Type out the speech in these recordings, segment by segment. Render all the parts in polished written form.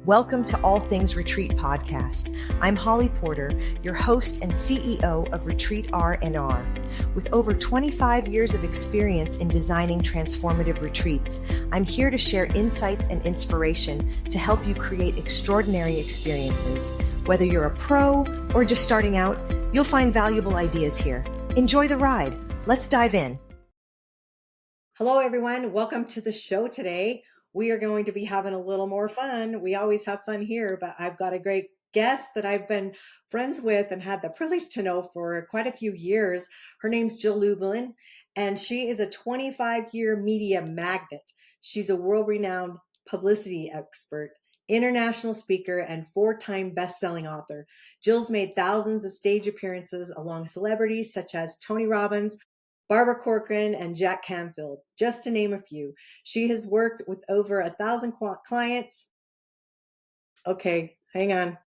Welcome to All Things Retreat Podcast. I'm Holly Porter, your host and CEO of Retreat R&R. With over 25 years of experience in designing transformative retreats, I'm here to share insights and inspiration to help you create extraordinary experiences. Whether you're a pro or just starting out, you'll find valuable ideas here. Enjoy the ride. Let's dive in. Hello, everyone. Welcome to the show today. We are going to be having a little more fun. We always have fun here, but I've got a great guest that I've been friends with and had the privilege to know for quite a few years. Her name's Jill Lublin, and she is a 25-year media magnet. She's a world-renowned publicity expert, international speaker, and 4-time best-selling author. Jill's made thousands of stage appearances along celebrities such as Tony Robbins, Barbara Corcoran, and Jack Canfield, just to name a few. She has worked with over 1,000 clients. Okay, hang on.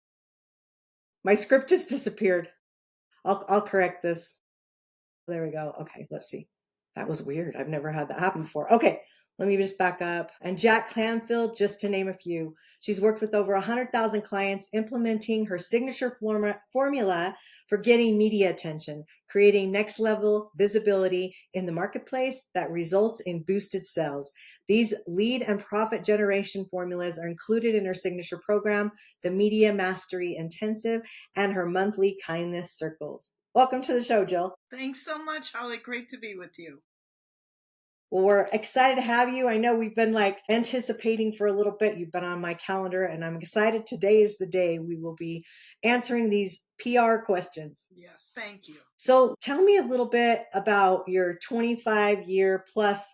My script just disappeared. I'll correct this. There we go. Okay, let's see. That was weird. I've never had that happen before. Okay, let me just back up. And Jack Canfield, just to name a few. She's worked with over 100,000 clients, implementing her signature formula for getting media attention, creating next level visibility in the marketplace that results in boosted sales. These lead and profit generation formulas are included in her signature program, the Media Mastery Intensive, and her monthly kindness circles. Welcome to the show, Jill. Thanks so much, Holly. Great to be with you. Well, we're excited to have you. I know we've been anticipating for a little bit. You've been on my calendar, and I'm excited. Today is the day we will be answering these PR questions. Yes, thank you. So tell me a little bit about your 25-year plus,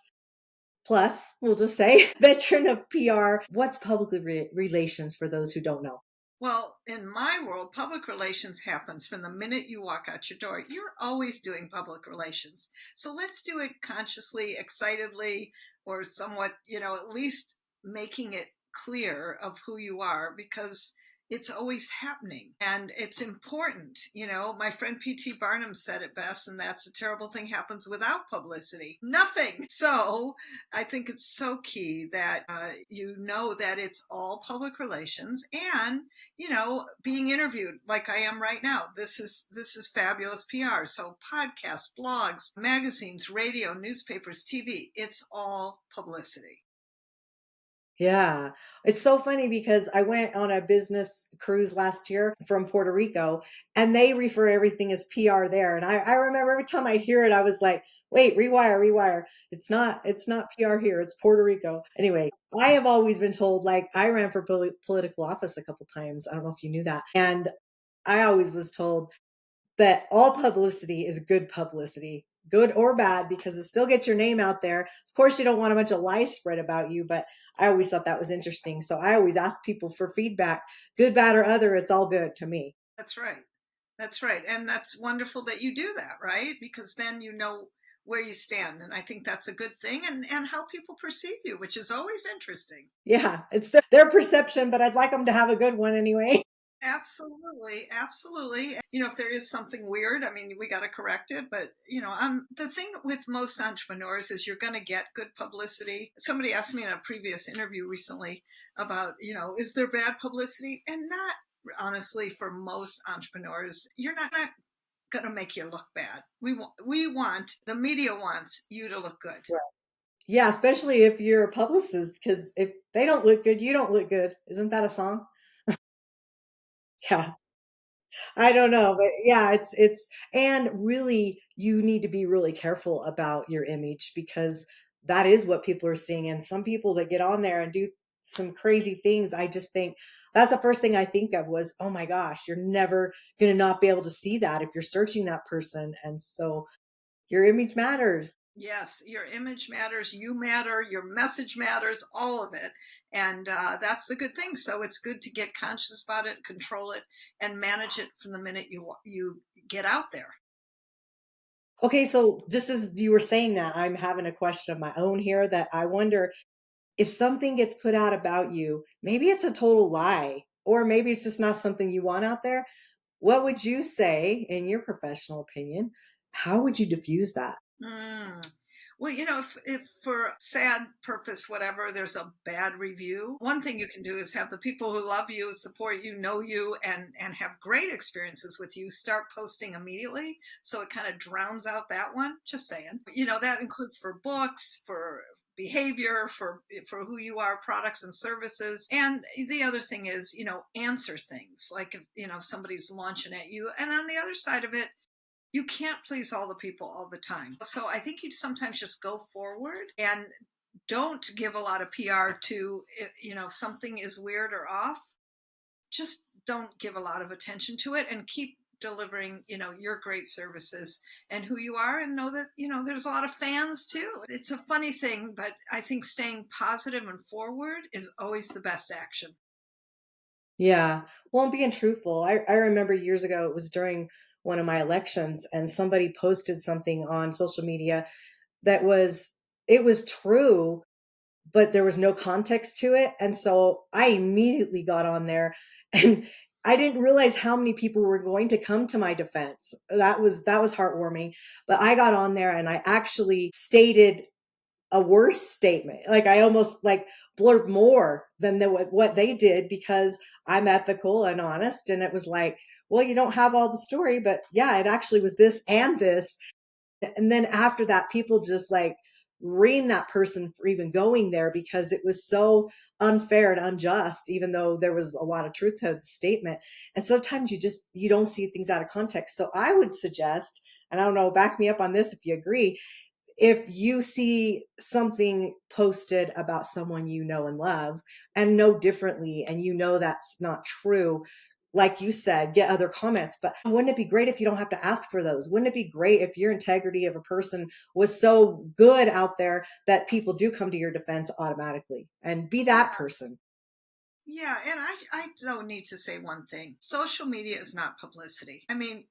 we'll just say, veteran of PR. What's public relations for those who don't know? Well, in my world, public relations happens from the minute you walk out your door. You're always doing public relations. So let's do it consciously, excitedly, or somewhat, at least making it clear of who you are, because it's always happening and it's important. My friend P.T. Barnum said it best, and that's a terrible thing happens without publicity. Nothing. So I think it's so key that you know that it's all public relations, and being interviewed like I am right now. This is fabulous PR. So podcasts, blogs, magazines, radio, newspapers, TV, it's all publicity. Yeah, it's so funny because I went on a business cruise last year from Puerto Rico, and they refer everything as PR there. And I remember every time I hear it, I was like, wait, rewire. It's not PR here. It's Puerto Rico. Anyway, I have always been told, I ran for political office a couple times. I don't know if you knew that. And I always was told that all publicity is good publicity, good or bad, because it still gets your name out there. Of course, you don't want a bunch of lies spread about you, but I always thought that was interesting. So I always ask people for feedback, good, bad, or other. It's all good to me. That's right. That's right. And that's wonderful that you do that, right? Because then you know where you stand. And I think that's a good thing, and how people perceive you, which is always interesting. Yeah, it's their perception, but I'd like them to have a good one anyway. Absolutely. If there is something weird, we got to correct it. But, the thing with most entrepreneurs is you're going to get good publicity. Somebody asked me in a previous interview recently about, is there bad publicity? And not honestly for most entrepreneurs. You're not going to make you look bad. The media wants you to look good. Right. Yeah, especially if you're a publicist, because if they don't look good, you don't look good. Isn't that a song? Yeah. I don't know, but yeah, and really you need to be really careful about your image, because that is what people are seeing. And some people that get on there and do some crazy things, I just think that's the first thing I think of was, oh my gosh, you're never going to not be able to see that if you're searching that person. And so your image matters. Yes, your image matters, you matter, your message matters, all of it. And that's the good thing. So it's good to get conscious about it, control it, and manage it from the minute you get out there. Okay, so just as you were saying that, I'm having a question of my own here that I wonder if something gets put out about you, maybe it's a total lie, or maybe it's just not something you want out there. What would you say, in your professional opinion? How would you diffuse that? Well, if for sad purpose, whatever, there's a bad review, one thing you can do is have the people who love you, support you, know you, and have great experiences with you start posting immediately. So it kind of drowns out that one. Just saying. That includes for books, for behavior, for who you are, products and services. And the other thing is, answer things like if somebody's launching at you. And on the other side of it, you can't please all the people all the time. So I think you'd sometimes just go forward and don't give a lot of PR to, if something is weird or off, just don't give a lot of attention to it and keep delivering, your great services and who you are, and know that, there's a lot of fans too. It's a funny thing, but I think staying positive and forward is always the best action. Yeah. Well, and being truthful. I remember years ago, it was during one of my elections, and somebody posted something on social media that it was true, but there was no context to it. And so I immediately got on there and I didn't realize how many people were going to come to my defense. That was heartwarming. But I got on there and I actually stated a worse statement. Like I almost like blurb more than what they did, because I'm ethical and honest. And it was like, well, you don't have all the story, but yeah, it actually was this and this. And then after that, people just like reamed that person for even going there, because it was so unfair and unjust, even though there was a lot of truth to the statement. And sometimes you don't see things out of context. So I would suggest, and I don't know, back me up on this if you agree, if you see something posted about someone you know and love and know differently, and that's not true, like you said, get other comments. But wouldn't it be great if you don't have to ask for those? Wouldn't it be great if your integrity of a person was so good out there that people do come to your defense automatically, and be that Yeah. person? Yeah, and I don't need to say one thing. Social media is not publicity. I mean,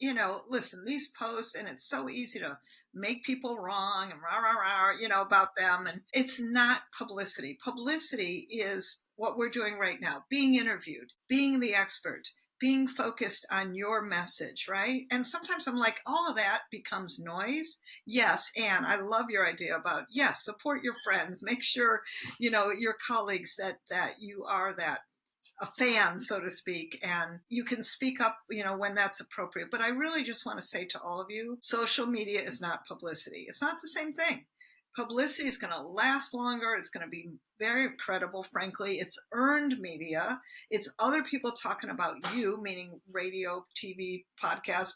listen, these posts, and it's so easy to make people wrong and rah, rah, rah, about them. And it's not publicity. Publicity is what we're doing right now, being interviewed, being the expert, being focused on your message, right? And sometimes I'm like, all of that becomes noise. Yes, and I love your idea about, yes, support your friends, make sure your colleagues that you are that a fan, so to speak, and you can speak up, when that's appropriate. But I really just want to say to all of you, social media is not publicity. It's not the same thing. Publicity is going to last longer. It's going to be very credible, frankly. It's earned media. It's other people talking about you, meaning radio, TV, podcasts,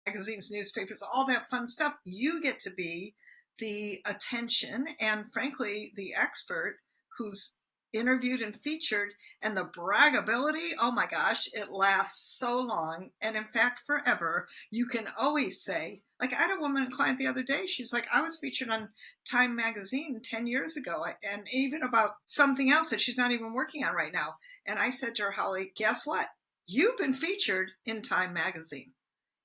magazines, newspapers, all that fun stuff. You get to be the attention and, frankly, the expert who's interviewed and featured. And the braggability, oh my gosh, it lasts so long. And in fact, forever. You can always say, like, I had a woman client the other day. She's like, I was featured on Time magazine 10 years ago, and even about something else that she's not even working on right now. And I said to her, Holly, guess what? You've been featured in Time magazine.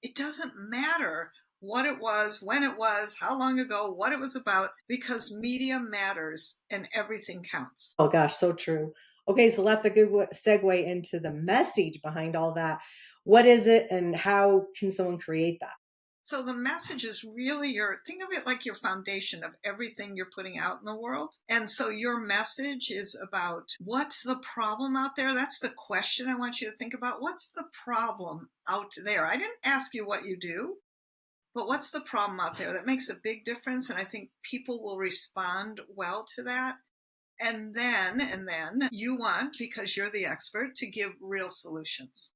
It doesn't matter what it was, when it was, how long ago, what it was about, because media matters and everything counts. Oh gosh, so true. Okay, so that's a good segue into the message behind all that. What is it, and how can someone create that? So the message is really think of it like your foundation of everything you're putting out in the world. And so your message is about, what's the problem out there? That's the question I want you to think about. What's the problem out there? I didn't ask you what you do, but what's the problem out there that makes a big difference? And I think people will respond well to that. And then you want, because you're the expert, to give real solutions.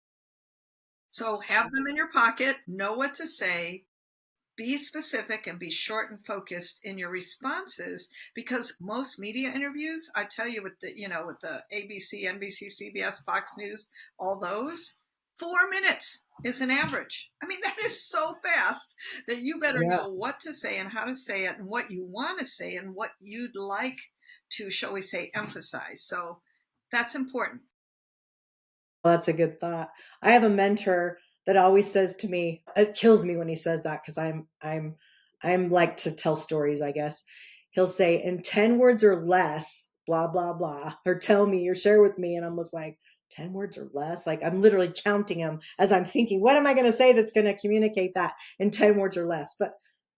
So have them in your pocket, know what to say, be specific, and be short and focused in your responses, because most media interviews, I tell you, with the ABC, NBC, CBS, Fox News, all those, 4 minutes is an average. I mean, that is so fast that you better Yeah. know what to say and how to say it and what you want to say and what you'd like to, shall we say, emphasize. So that's important. Well, that's a good thought. I have a mentor that always says to me, it kills me when he says that, because I'm like to tell stories, I guess. He'll say, in 10 words or less, blah, blah, blah, or tell me or share with me. And I'm just like, 10 words or less? Like I'm literally counting them as I'm thinking, what am I going to say that's going to communicate that in 10 words or less? But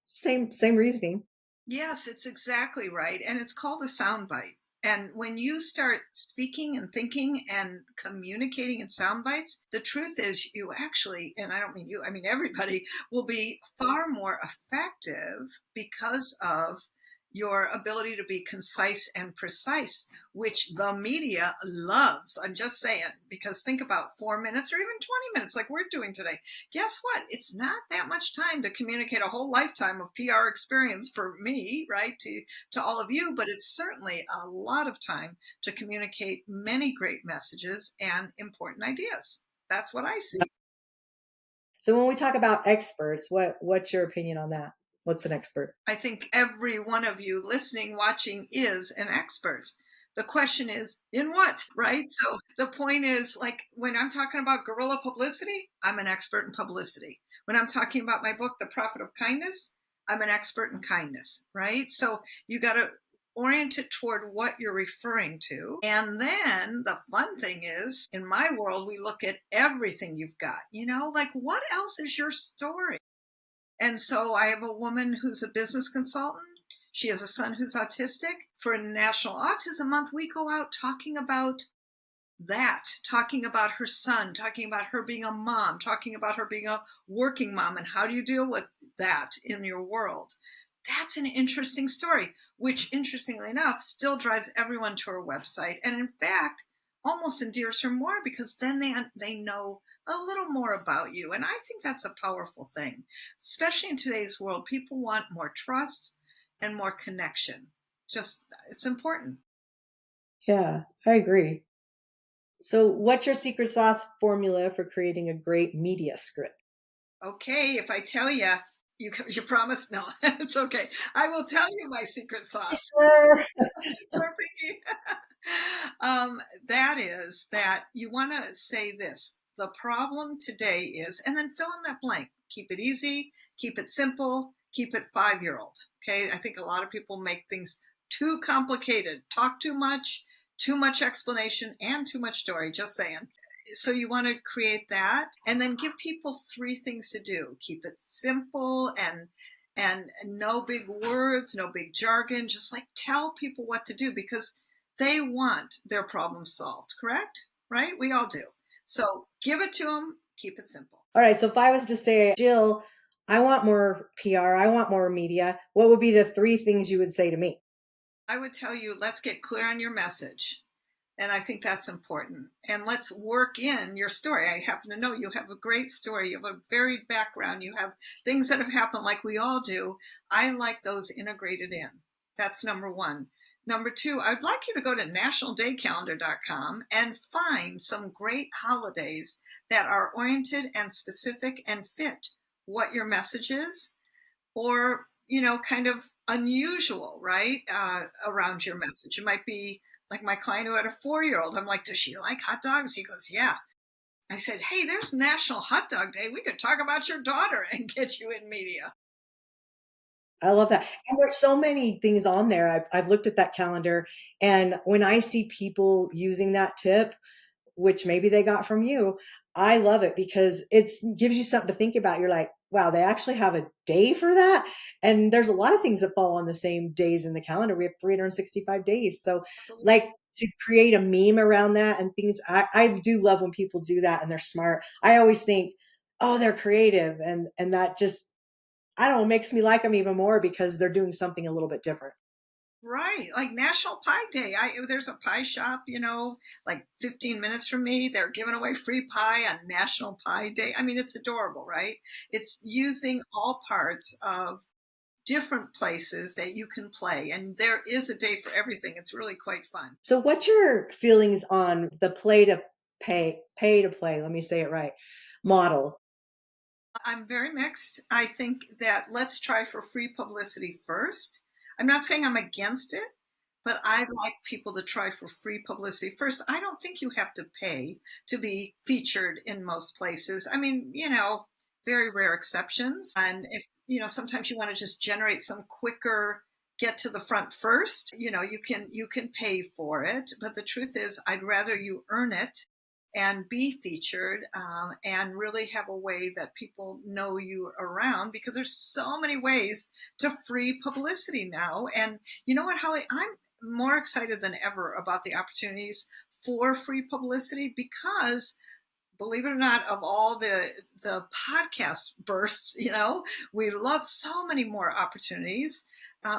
same reasoning. Yes, it's exactly right. And it's called a soundbite. And when you start speaking and thinking and communicating in sound bites, the truth is you actually, and I don't mean you, I mean everybody, will be far more effective because of your ability to be concise and precise, which the media loves. I'm just saying, because think about 4 minutes or even 20 minutes, like we're doing today. Guess what? It's not that much time to communicate a whole lifetime of PR experience for me, right? To all of you, but it's certainly a lot of time to communicate many great messages and important ideas. That's what I see. So when we talk about experts, what's your opinion on that? What's an expert? I think every one of you listening, watching is an expert. The question is, in what, right? So the point is, like, when I'm talking about guerrilla publicity, I'm an expert in publicity. When I'm talking about my book, The Profit of Kindness, I'm an expert in kindness, right? So you got to orient it toward what you're referring to. And then the fun thing is, in my world, we look at everything you've got, like what else is your story? And so I have a woman who's a business consultant. She has a son who's autistic. For National Autism Month, we go out talking about that, talking about her son, talking about her being a mom, talking about her being a working mom, and how do you deal with that in your world? That's an interesting story, which interestingly enough still drives everyone to her website. And in fact, almost endears her more because then they know a little more about you. And I think that's a powerful thing, especially in today's world. People want more trust and more connection. Just, it's important. Yeah, I agree. So what's your secret sauce formula for creating a great media script? Okay, if I tell you, you promise? No, it's okay. I will tell you my secret Yes, sauce. sir. You're picky. That is that you want to say this. The problem today is, and then fill in that blank. Keep it easy, keep it simple, keep it 5-year-old. Okay, I think a lot of people make things too complicated, talk too much explanation, and too much story. Just saying. So you want to create that and then give people 3 things to do. Keep it simple and no big words, no big jargon. Just like tell people what to do because they want their problem solved, correct? Right? We all do. So give it to them, keep it simple. All right. So if I was to say, Jill, I want more PR, I want more media, what would be the 3 things you would say to me? I would tell you, let's get clear on your message. And I think that's important. And let's work in your story. I happen to know you have a great story. You have a varied background. You have things that have happened like we all do. I like those integrated in. That's number one. Number two, I'd like you to go to nationaldaycalendar.com and find some great holidays that are oriented and specific and fit what your message is or, kind of unusual, right? Around your message. It might be like my client who had a 4-year-old. I'm like, does she like hot dogs? He goes, yeah. I said, hey, there's National Hot Dog Day. We could talk about your daughter and get you in media. I love that. And there's so many things on there. I've looked at that calendar, and when I see people using that tip, which maybe they got from you, I love it because it gives you something to think about. You're like, wow, they actually have a day for that. And there's a lot of things that fall on the same days in the calendar. We have 365 days. So Absolutely. like to create a meme around that and things, I do love when people do that and they're smart. I always think, oh, they're creative. And that just, I don't know, makes me like them even more because they're doing something a little bit different. Right. Like National Pie Day. There's a pie shop, like 15 minutes from me. They're giving away free pie on National Pie Day. I mean, it's adorable, right? It's using all parts of different places that you can play. And there is a day for everything. It's really quite fun. So what's your feelings on the pay to play, let me say it right, model? I'm very mixed. I think that let's try for free publicity first. I'm not saying I'm against it, but I like people to try for free publicity first. I don't think you have to pay to be featured in most places. I mean, very rare exceptions. And if, sometimes you want to just generate some quicker get to the front first, you can pay for it, but the truth is I'd rather you earn it and be featured, and really have a way that people know you around, because there's so many ways to free publicity now. And you know what, Holly, I'm more excited than ever about the opportunities for free publicity, because believe it or not, of all the podcast bursts, we love so many more opportunities,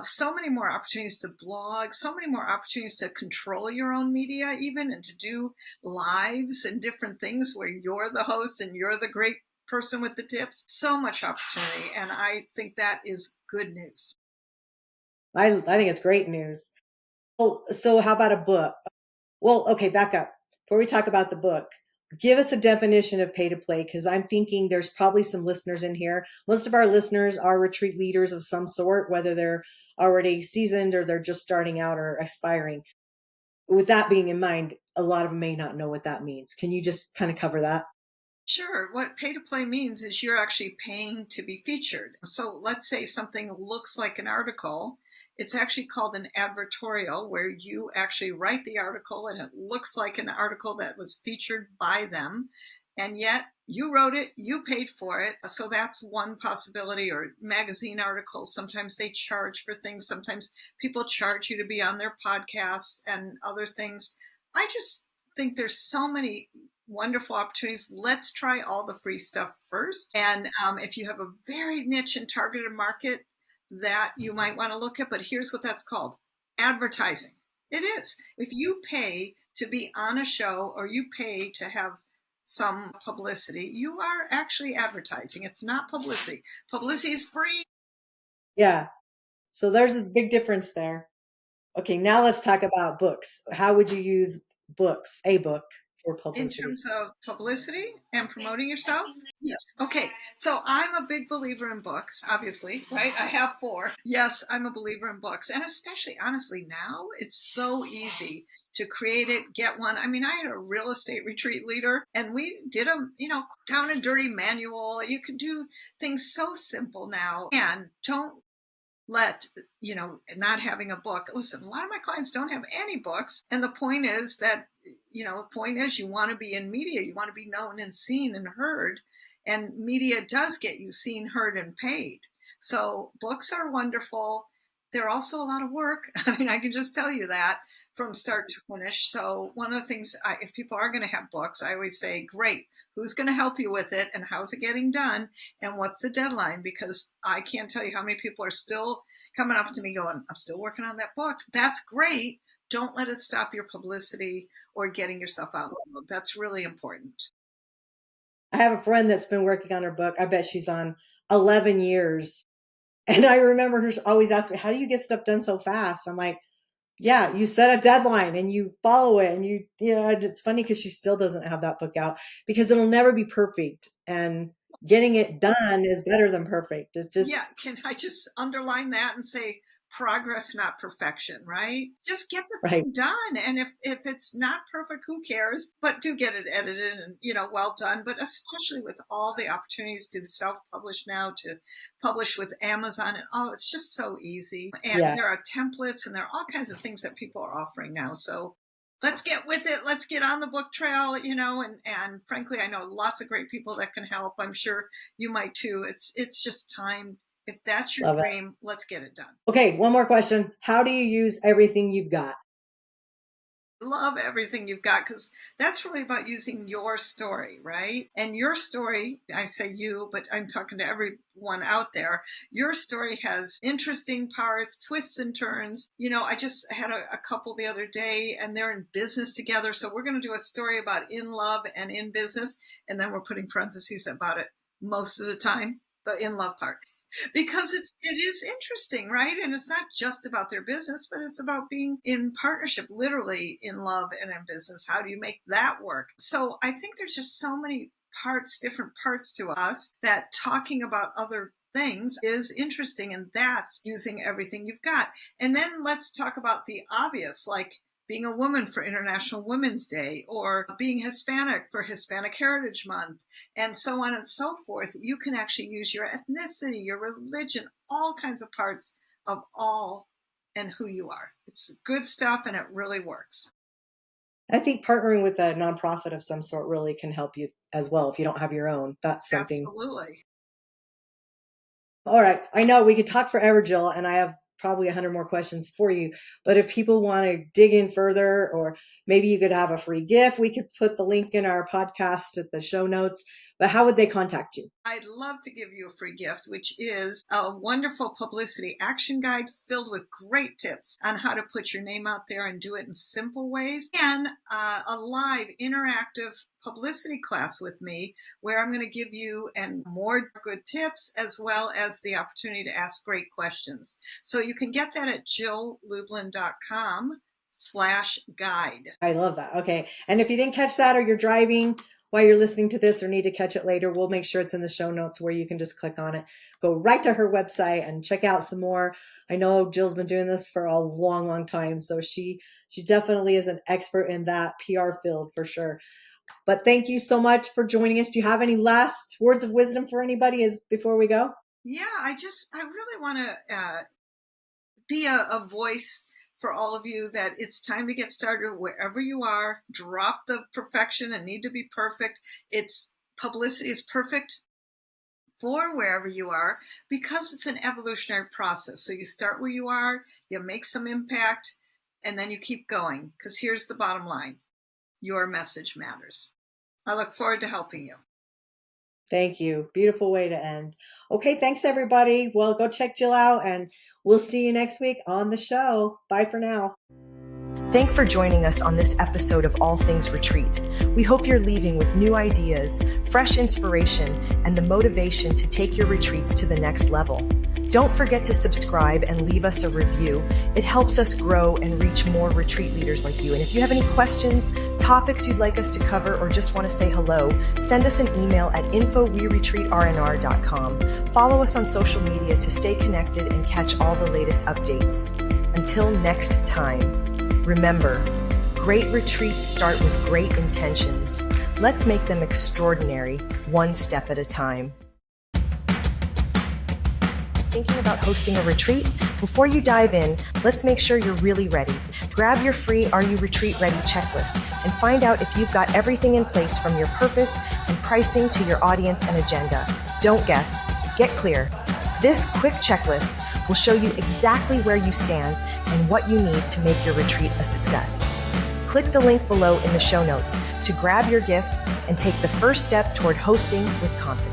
so many more opportunities to blog, so many more opportunities to control your own media, even, and to do lives and different things where you're the host and you're the great person with the tips. So much opportunity, and I think that is good news. I think it's great news. Well, so how about a book? Well, okay, back up. Before we talk about the book, give us a definition of pay to play, because I'm thinking there's probably some listeners in here. Most of our listeners are retreat leaders of some sort, whether they're already seasoned or they're just starting out or aspiring. With that being in mind, a lot of them may not know what that means. Can you just kind of cover that? Sure. What pay to play means is you're actually paying to be featured. So let's say something looks like an article. It's actually called an advertorial, where you actually write the article and it looks like an article that was featured by them. And yet you wrote it, you paid for it. So that's one possibility. Or magazine articles, sometimes they charge for things. Sometimes people charge you to be on their podcasts and other things. I just think there's so many wonderful opportunities. Let's try all the free stuff first. And if you have a very niche and targeted market that you might want to look at, but here's what that's called: advertising. It is. If you pay to be on a show, or you pay to have some publicity, you are actually advertising. It's not publicity. Publicity is free. Yeah. So there's a big difference there. Okay, now let's talk about books. How would you use a book for In publicity? terms of publicity and promoting yourself? Yes. Okay. So I'm a big believer in books, obviously, right? I have 4. Yes, I'm a believer in books. And especially, honestly, now it's so easy to create it, get one. I mean, I had a real estate retreat leader, and we did a, down and dirty manual. You can do things so simple now. And don't let, not having a book. Listen, a lot of my clients don't have any books. And the point is that, you want to be in media, you want to be known and seen and heard. And media does get you seen, heard, and paid. So books are wonderful. They're also a lot of work. I mean, I can just tell you that from start to finish. So one of the things, if people are going to have books, I always say, great, who's going to help you with it, and how's it getting done, and what's the deadline? Because I can't tell you how many people are still coming up to me going, I'm still working on that book. That's great. Don't let it stop your publicity or getting yourself out in the world. That's really important. I have a friend that's been working on her book. I bet she's on 11 years. And I remember her always asking me, how do you get stuff done so fast? I'm like, yeah, you set a deadline and you follow it. And it's funny because she still doesn't have that book out, because it'll never be perfect. And getting it done is better than perfect. It's just, Yeah, can I just underline that and say progress, not perfection, right? Just get the right. thing done. And if it's not perfect, who cares? But do get it edited and, well done. But especially with all the opportunities to self-publish now, to publish with Amazon, and it's just so easy. And Yeah. there are templates, and there are all kinds of things that people are offering now. So let's get with it. Let's get on the book trail, and frankly, I know lots of great people that can help. I'm sure you might too. It's just time. If that's your Love it. dream, let's get it done. Okay, one more question. How do you use everything you've got? Love everything you've got, because that's really about using your story, right? And your story, I say you, but I'm talking to everyone out there. Your story has interesting parts, twists and turns. I just had a couple the other day, and they're in business together. So we're going to do a story about in love and in business. And then we're putting parentheses about it most of the time, the in love part. Because it is interesting, right? And it's not just about their business, but it's about being in partnership, literally in love and in business. How do you make that work? So I think there's just so many different parts to us, that talking about other things is interesting, and that's using everything you've got. And then let's talk about the obvious, like being a woman for International Women's Day, or being Hispanic for Hispanic Heritage Month, and so on and so forth. You can actually use your ethnicity, your religion, all kinds of parts of all and who you are. It's good stuff, and it really works. I think partnering with a nonprofit of some sort really can help you as well if you don't have your own. That's something. Absolutely. All right. I know we could talk forever, Jill, and I have probably 100 more questions for you. But if people want to dig in further, or maybe you could have a free gift, we could put the link in our podcast at the show notes. But how would they contact you? I'd love to give you a free gift, which is a wonderful publicity action guide filled with great tips on how to put your name out there and do it in simple ways, and a live interactive publicity class with me where I'm going to give you and more good tips as well as the opportunity to ask great questions. So you can get that at jilllublin.com/guide. I love that. Okay. And if you didn't catch that, or you're driving while you're listening to this, or need to catch it later, we'll make sure it's in the show notes where you can just click on it, go right to her website and check out some more. I know Jill's been doing this for a long, long time. So she definitely is an expert in that PR field for sure. But thank you so much for joining us. Do you have any last words of wisdom for anybody before we go? Yeah, I really want to be a voice for all of you that it's time to get started wherever you are. Drop the perfection and need to be perfect. Publicity is perfect for wherever you are because it's an evolutionary process. So you start where you are, you make some impact, and then you keep going. Because here's the bottom line. Your message matters. I look forward to helping you. Thank you. Beautiful way to end. Okay, thanks everybody. Well, go check Jill out, and we'll see you next week on the show. Bye for now. Thank you for joining us on this episode of All Things Retreat. We hope you're leaving with new ideas, fresh inspiration, and the motivation to take your retreats to the next level. Don't forget to subscribe and leave us a review. It helps us grow and reach more retreat leaders like you. And if you have any questions, topics you'd like us to cover, or just want to say hello, send us an email at info@weretreatrnr.com. Follow us on social media to stay connected and catch all the latest updates. Until next time, remember, great retreats start with great intentions. Let's make them extraordinary, one step at a time. Thinking about hosting a retreat? Before you dive in, let's make sure you're really ready. Grab your free Are You Retreat Ready checklist and find out if you've got everything in place, from your purpose and pricing to your audience and agenda. Don't guess. Get clear. This quick checklist will show you exactly where you stand and what you need to make your retreat a success. Click the link below in the show notes to grab your gift and take the first step toward hosting with confidence.